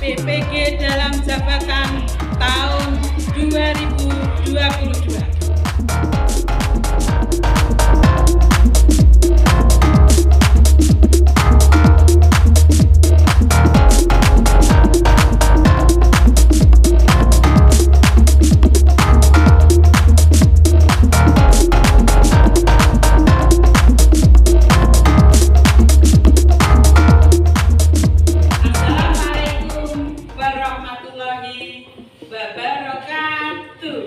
DPG dalam jabatan tahun 2022. Warahmatullahi wabarakatuh.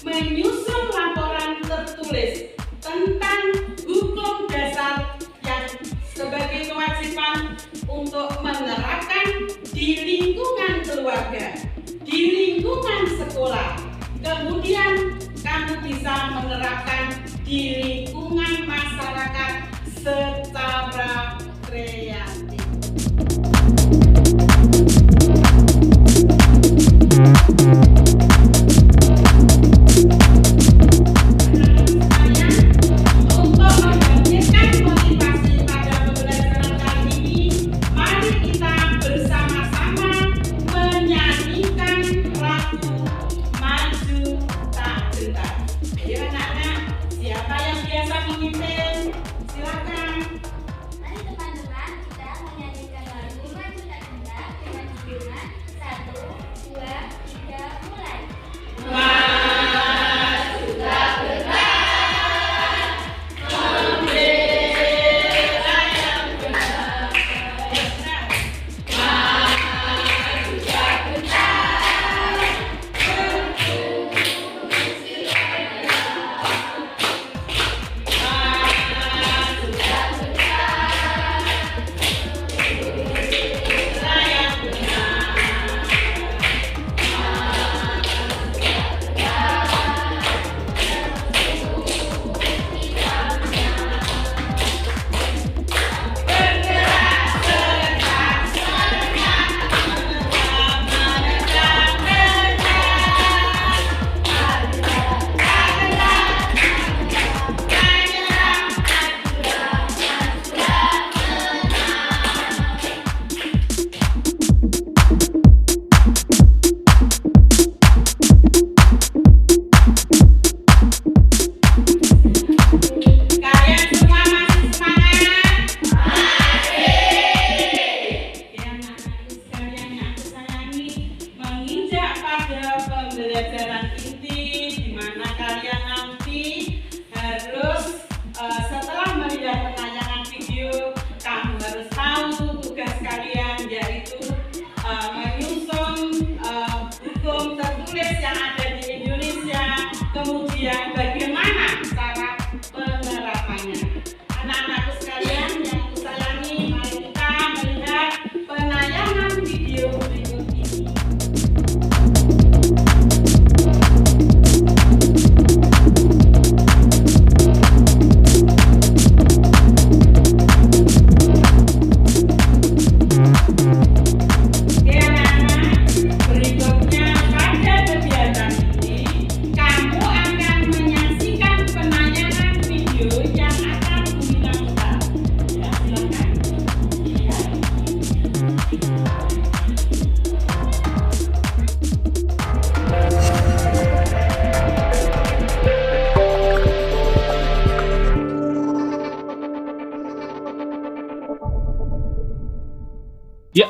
menyusun laporan tertulis tentang hukum dasar yang sebagai kewajiban untuk menerapkan di lingkungan keluarga, di lingkungan sekolah. Kemudian kamu bisa menerapkan di lingkungan masyarakat secara kreatif. Pembelajaran inti di mana kalian nanti harus setelah melihat penayangan video, kamu harus tahu tugas kalian, yaitu menyusun hukum tertulis yang ada di Indonesia, kemudian bagaimana cara penerapannya. Anak-anakku sekalian yang aku sayangi, mari kita melihat penayangan video berikut ini. Ya,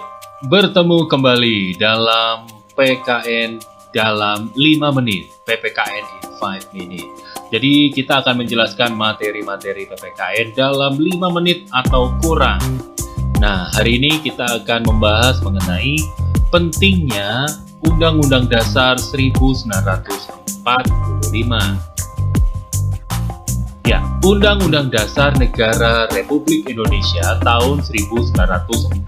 bertemu kembali dalam PKN dalam 5 menit, PPKN in 5 minutes. Jadi kita akan menjelaskan materi-materi PPKN dalam 5 menit atau kurang. Nah, hari ini kita akan membahas mengenai pentingnya Undang-Undang Dasar 1945. Ya, Undang-Undang Dasar Negara Republik Indonesia tahun 1945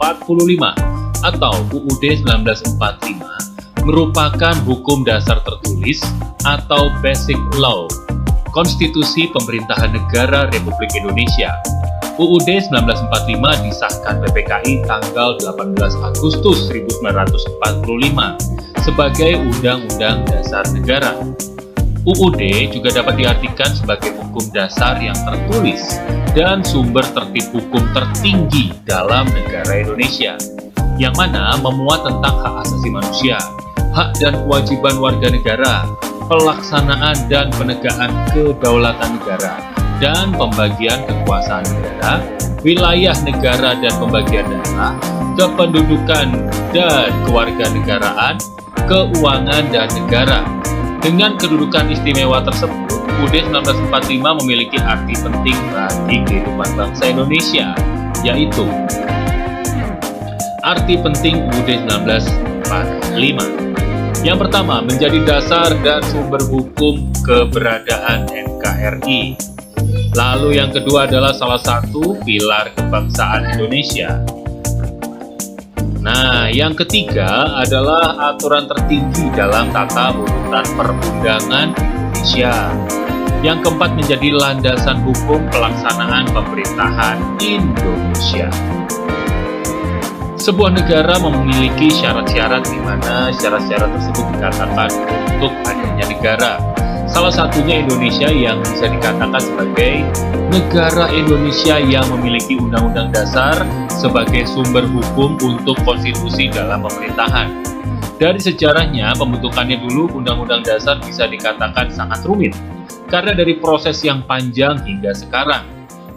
atau UUD 1945 merupakan hukum dasar tertulis atau Basic Law, Konstitusi Pemerintahan Negara Republik Indonesia. UUD 1945 disahkan PPKI tanggal 18 Agustus 1945 sebagai Undang-Undang Dasar Negara. UUD juga dapat diartikan sebagai hukum dasar yang tertulis dan sumber tertib hukum tertinggi dalam negara Indonesia, yang mana memuat tentang hak asasi manusia, hak dan kewajiban warga negara, pelaksanaan dan penegakan kedaulatan negara, dan pembagian kekuasaan negara, wilayah negara dan pembagian daerah, kependudukan dan kewarganegaraan, keuangan dan negara. Dengan kedudukan istimewa tersebut, UUD 1945 memiliki arti penting bagi kehidupan bangsa Indonesia, yaitu arti penting UUD 1945. Yang pertama, menjadi dasar dan sumber hukum keberadaan NKRI. Lalu yang kedua adalah salah satu pilar kebangsaan Indonesia. Nah, yang ketiga adalah aturan tertinggi dalam tata urutan perundangan Indonesia. Yang keempat menjadi landasan hukum pelaksanaan pemerintahan Indonesia. Sebuah negara memiliki syarat-syarat di mana syarat-syarat tersebut dikatakan untuk adanya negara. Salah satunya Indonesia yang bisa dikatakan sebagai negara Indonesia yang memiliki Undang-Undang Dasar sebagai sumber hukum untuk konstitusi dalam pemerintahan. Dari sejarahnya, pembentukannya dulu Undang-Undang Dasar bisa dikatakan sangat rumit karena dari proses yang panjang hingga sekarang.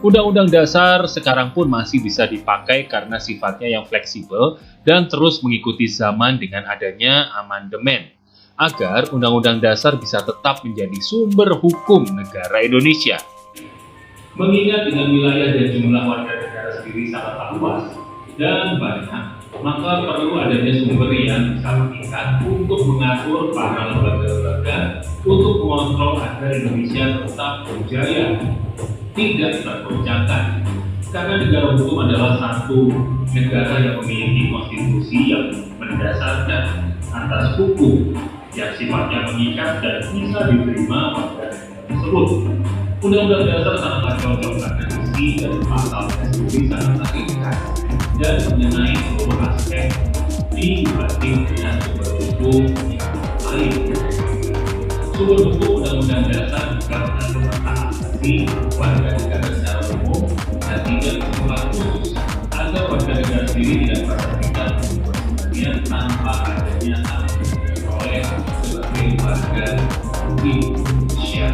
Undang-Undang Dasar sekarang pun masih bisa dipakai karena sifatnya yang fleksibel dan terus mengikuti zaman dengan adanya amandemen, agar Undang-Undang Dasar bisa tetap menjadi sumber hukum negara Indonesia. Mengingat dengan wilayah dan jumlah warga negara sendiri sangat luas dan banyak, maka perlu adanya sumber yang bisa mengikat untuk mengatur para lembaga-lembaga untuk mengontrol agar Indonesia tetap berjaya, tidak tergoncangkan. Karena negara hukum adalah satu negara yang memiliki konstitusi yang mendasarkan atas hukum yang sifatnya mengikat dan bisa diterima warga negara tersebut. Undang-Undang Dasar sangatlah cocok karena isi dan pasalnya sendiri sangatlah ringkas dan mengenai seluruh aspek dibanding dengan sumber hukum yang lain. Sumber hukum Undang-Undang Dasar juga mengatur tentang asasi warga negara secara umum dan tidak bersifat khusus agar warga negara sendiri tidak merasa tinggal di tanpa adanya hak oleh sebagai warga Indonesia.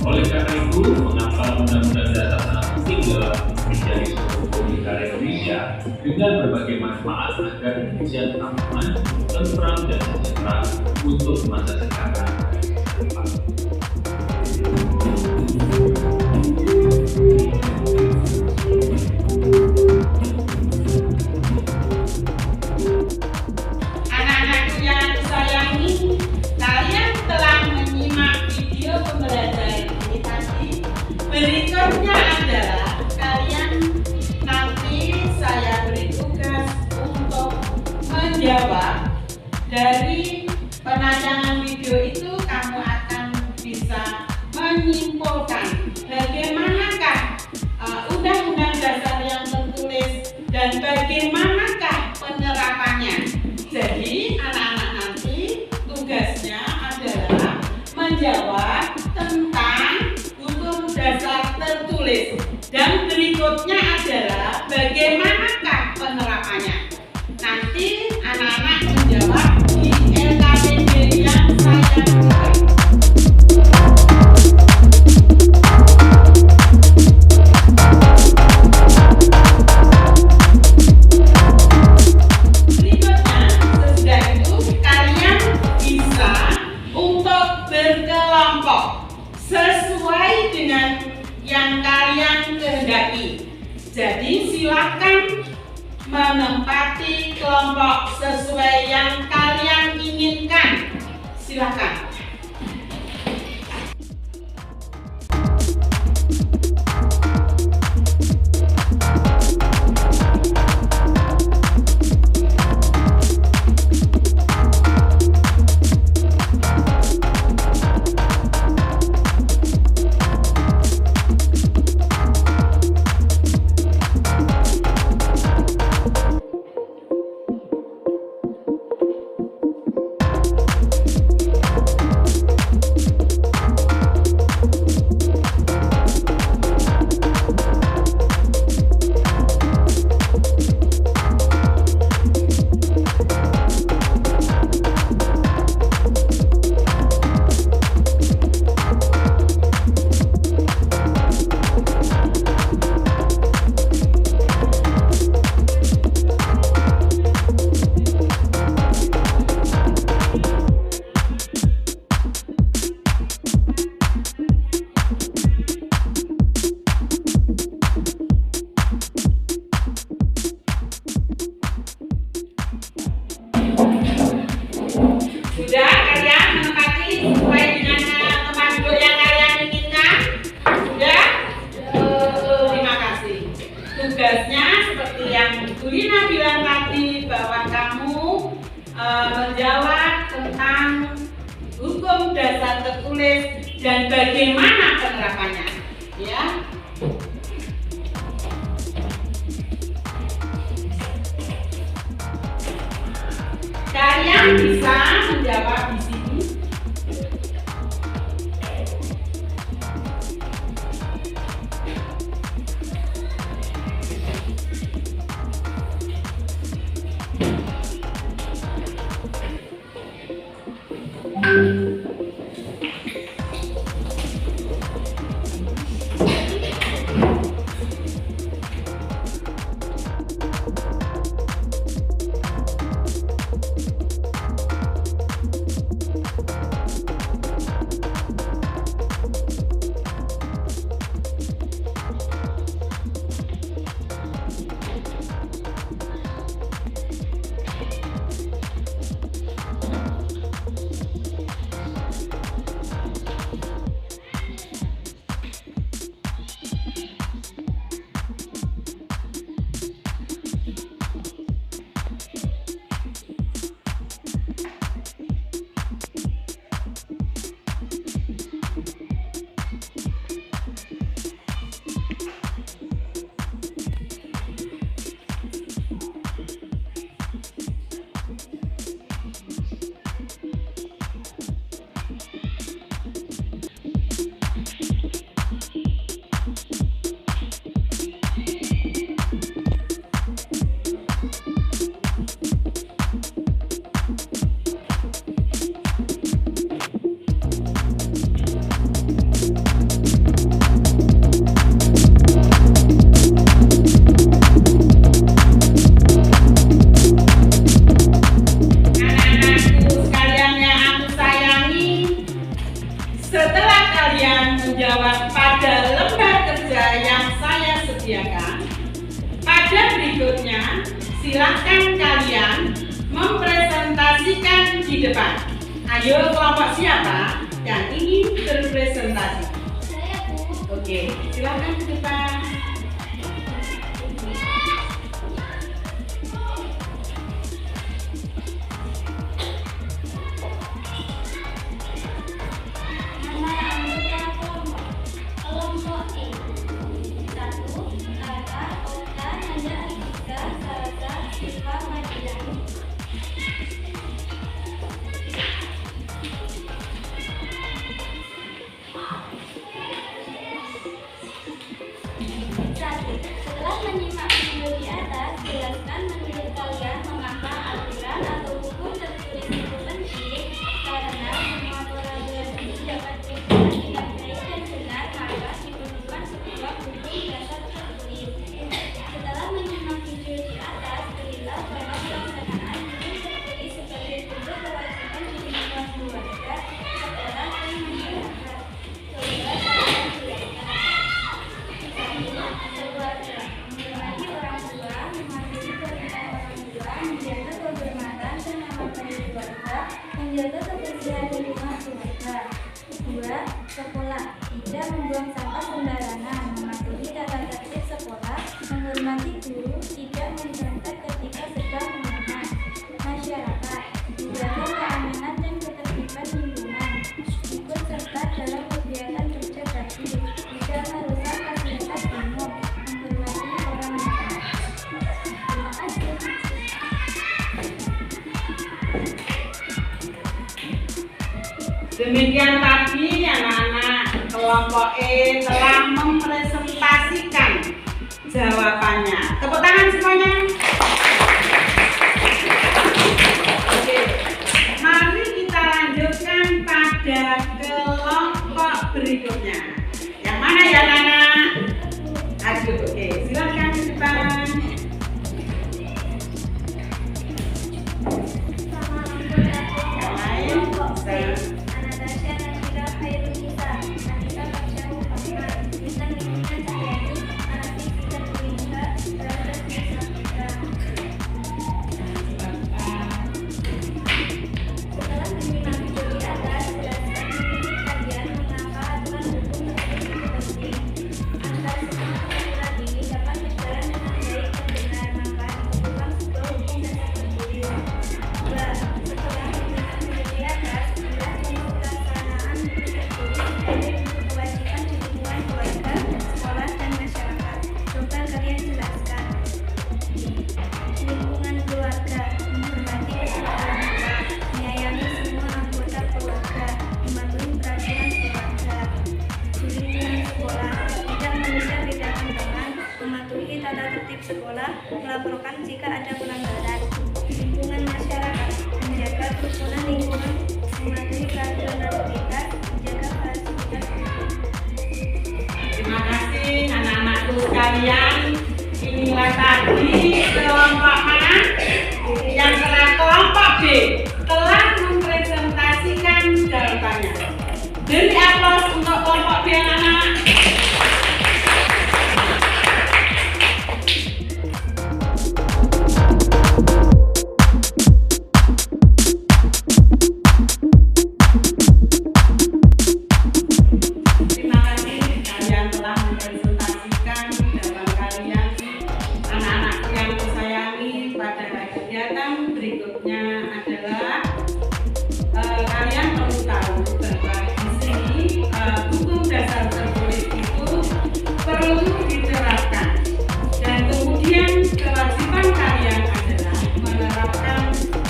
Oleh karena itu, mengapa Undang-Undang Dasar sangat penting dalam menjadi sumber hukum negara Indonesia dengan berbagai manfaat agar Indonesia tetap aman, tentram dan sejahtera untuk masa sekarang dan masa depan. Anak-anakku yang aku sayangi, kalian telah menyimak video pembelajaran ini tadi. Berikutnya adalah kalian nanti saya beri tugas untuk menjawab dari penayangan video itu. Kamu akan bisa menyimpulkan bagaimanakah Undang-Undang Dasar yang tertulis dan bagaimanakah penerapannya. Jadi anak-anak nanti tugasnya adalah menjawab tentang hukum dasar tertulis dan berikutnya adalah bagaimanakah penerapannya. Nanti anak-anak menjawab di LKPD yang saya berikan. Berikutnya, sesudah itu kalian bisa untuk berkelompok sesuai dengan yang kalian kehendaki. Jadi silakan menempati kelompok sesuai yang kalian inginkan. Silakan. hukum dasar tertulis dan bagaimana penerapannya, ya. Kalian bisa menjawab di sini. Menjawab pada lembar kerja yang saya sediakan. Pada berikutnya, silakan kalian mempresentasikan di depan. Ayo, kelompok siapa yang ingin berpresentasi? Saya, Bu. Oke, silakan ke depan. Kelompok E. 1. Ara, Oka, Nanda, Ika, Salsa, Siva, Madila. 1. Setelah menyimak video di atas, jelaskan menurut kalian mengapa aturan atau hukum tertulis itu penting. Karena semua peraturan itu dapat berjalan dengan baik dan benar, maka diperlukan sebuah hukum dasar tertulis. Setelah menyimak video di atas, berilah bahwa pelaksanaan hukum tertulis sebagai bentuk kewajiban di lingkungan keluarga, sekolah, dan masyarakat. Coba kalian jelaskan. Menghormati orang tua, mematuhi perintah orang tua, menjaga kehormatan dan nama baik keluarga, menjaga kebersihan lingkungan keluarga. 2. Sekolah, tidak membuang sampah sembarangan, mematuhi tata tertib sekolah, menghormati guru, tidak memberontak ketika sedang mengajar. Masyarakat, menjaga keamanan dan ketertiban lingkungan, ikut serta dalam kegiatan kerja bakti, tidak merusak fasilitas umum, menghormati orang lain. Terima kasih. Demikian tadi anak-anak kelompok E telah mempresentasikan jawabannya. Tepuk tangan semuanya. Oke, mari kita lanjutkan pada kelompok berikutnya. Yang mana ya anak-anak? Aduh, oke, silakan ke depan. Yang lain? Anastasia, Nabila, Khairunisa, Nafisa, Fasya, Muhammad, Bintang, Lingkungan, Cahyani, Anastik, Bintang, Lingkungan, Terus, Nisa, Fitra. Setelah menyimak video di atas, jelaskan menurut kalian mengapa aturan sekolah melaporkan jika ada pelanggaran. Lingkungan masyarakat menjaga kerukunan lingkungan, mematuhi peraturan lalu lintas, menjaga fasilitas. Terima kasih anak-anakku sekalian. Inilah tadi kelompok mana? Yang telah kelompok B telah mempresentasikan jawabannya. Beri aplaus untuk kelompok B anak-anak. Terima kasih kalian telah mempresentasikan jawaban kalian. Anak-anak yang kusayangi, pada kegiatan berikutnya adalah kalian perlu tahu bahwa di sini hukum dasar tertulis itu perlu diterapkan, dan kemudian kewajiban kalian adalah menerapkan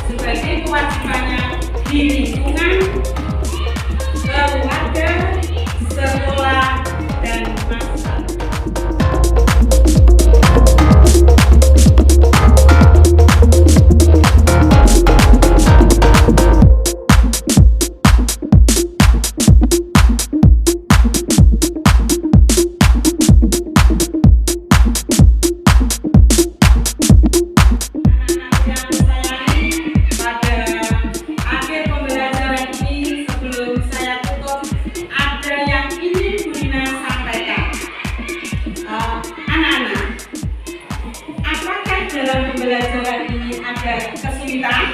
sebagai kewajibannya di lingkungan, keluarga, sekolah, dan masyarakat. Anak-anak yang sayangi, pada akhir pembelajaran ini sebelum saya tutup, ada yang ingin Bu Rina sampaikan. Anak-anak, apakah dalam pembelajaran ini ada kesulitan?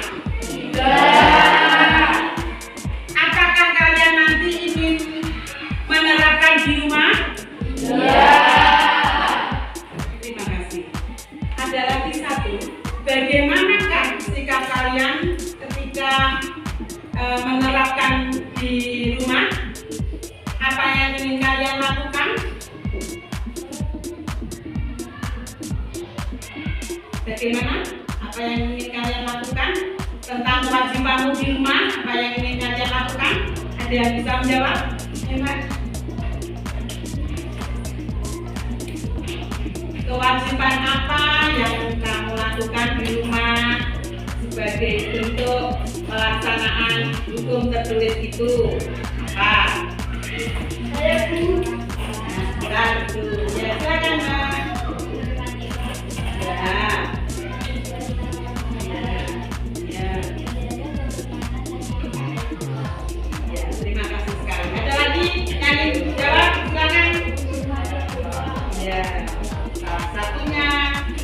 Apakah kalian nanti ingin menerapkan di rumah? Terima kasih. Ada lagi satu. Bagaimanakah sikap kalian ketika menerapkan di rumah? Apa yang ingin kalian lakukan? Bagaimana? Apa yang ingin kalian lakukan? Tentang kewajibanmu di rumah, apa yang ingin kalian lakukan? Ada yang bisa menjawab? Hebat. Kewajiban apa yang kamu lakukan di rumah sebagai bentuk pelaksanaan hukum tertulis itu? Apa? Satu. Ya, silakan, Mbak. Ya, terima kasih sekali. Ada lagi yang ingin jawab? Silakan. Ya, salah satunya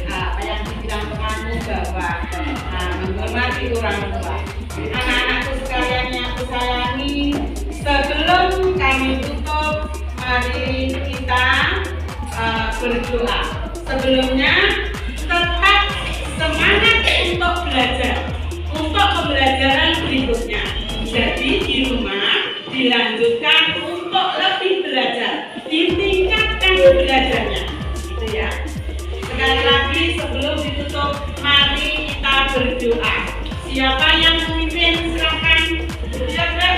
apa yang dibilang temanmu bahwa menghormati orang tua. Anak-anakku sekalian yang aku sayangi, sebelum kami tutup, mari kita berdoa. Sebelumnya, tetap semangat untuk belajar, untuk pembelajaran berikutnya. Jadi di rumah dilanjutkan untuk lebih belajar, ditingkatkan belajarnya, gitu ya. Sekali lagi sebelum ditutup, mari kita berdoa. Siapa yang memimpin? Silakan. Siapa?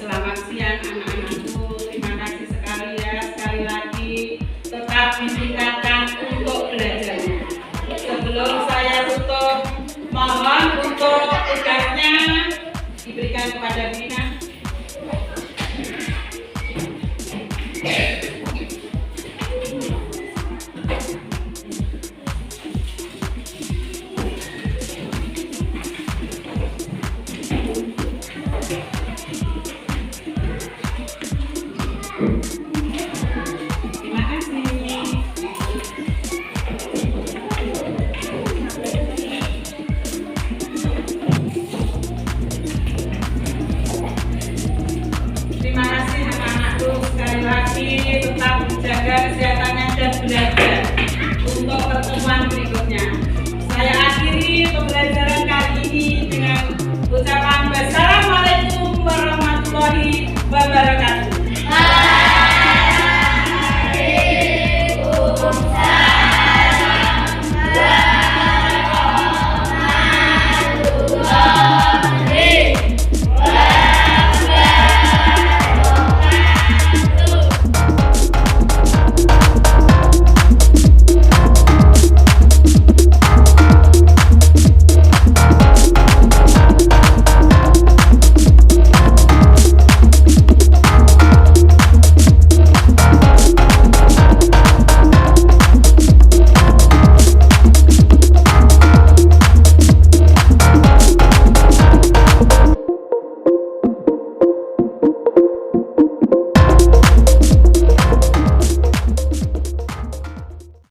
Selamat siang anak-anakku, terima kasih sekali ya. Sekali lagi tetap ditingkatkan untuk belajarnya. Sebelum saya tutup, mohon untuk tugasnya diberikan kepada Bina.